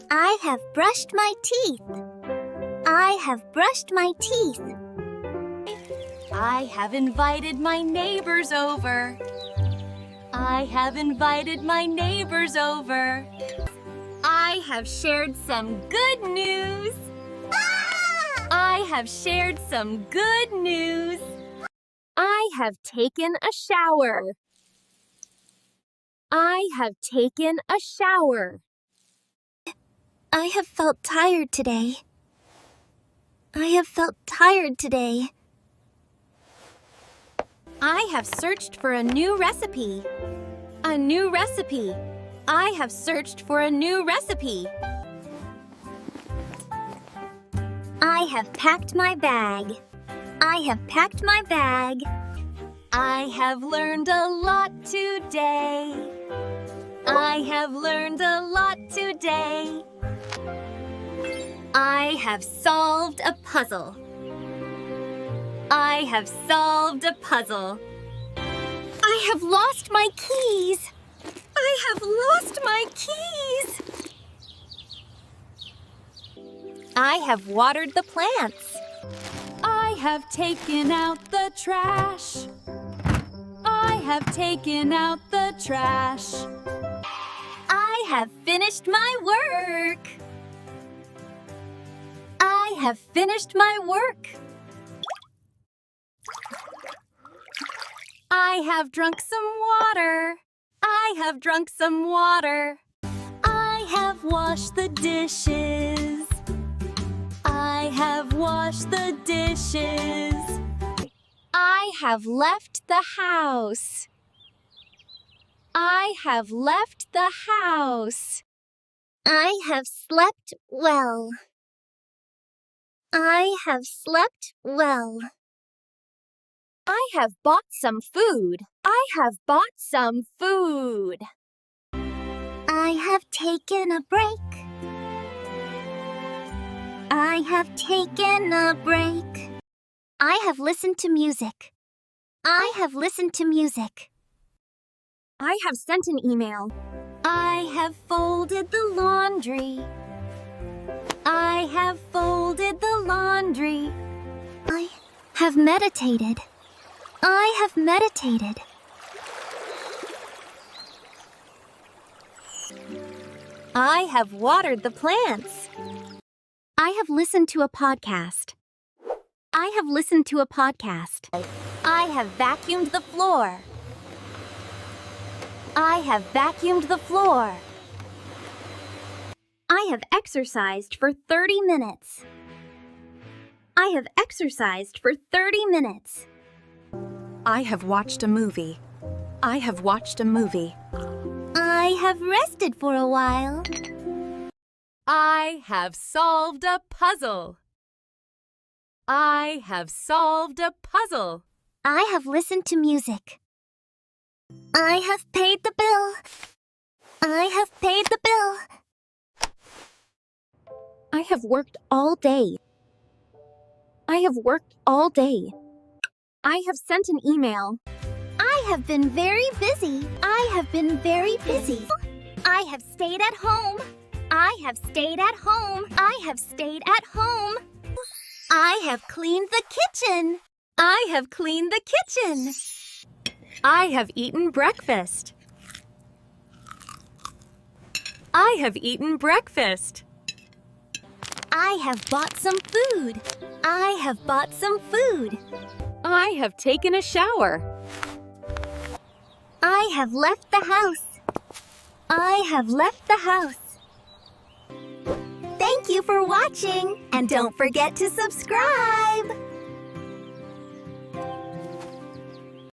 I have brushed my teeth. I have brushed my teeth. I have invited my neighbors over. I have invited my neighbors over. I have shared some good news. I have shared some good news. I have taken a shower. I have taken a shower. I have felt tired today. I have felt tired today. I have searched for a new recipe. A new recipe. I have searched for a new recipe. I have packed my bag. I have packed my bag. I have learned a lot today. I have learned a lot today. I have solved a puzzle. I have solved a puzzle. I have lost my keys. I have lost my keys. I have watered the plants. I have taken out the trash. I have taken out the trash. I have finished my work. I have finished my work. I have drunk some water. I have drunk some water. I have washed the dishes. I have washed the dishes. I have left the house. I have left the house. I have slept well. I have slept well. I have bought some food. I have bought some food. I have taken a break. I have taken a break. I have listened to music. I have listened to music. I have sent an email. I have folded the laundry. I have folded the laundry. I have meditated. I have meditated. I have watered the plants. I have listened to a podcast. I have listened to a podcast. I have vacuumed the floor. I have vacuumed the floor. I have exercised for 30 minutes. I have exercised for 30 minutes. I have watched a movie. I have watched a movie. I have rested for a while. I have solved a puzzle. I have solved a puzzle. I have listened to music. I have paid the bill. I have paid the bill. I have worked all day. I have worked all day. I have sent an email. I have been very busy. I have been very busy. I have stayed at home. I have stayed at home. I have stayed at home. I have cleaned the kitchen. I have cleaned the kitchen. I have eaten breakfast. I have eaten breakfast. I have bought some food. I have bought some food. I have taken a shower. I have left the house. I have left the house. Thank you for watching, and don't forget to subscribe!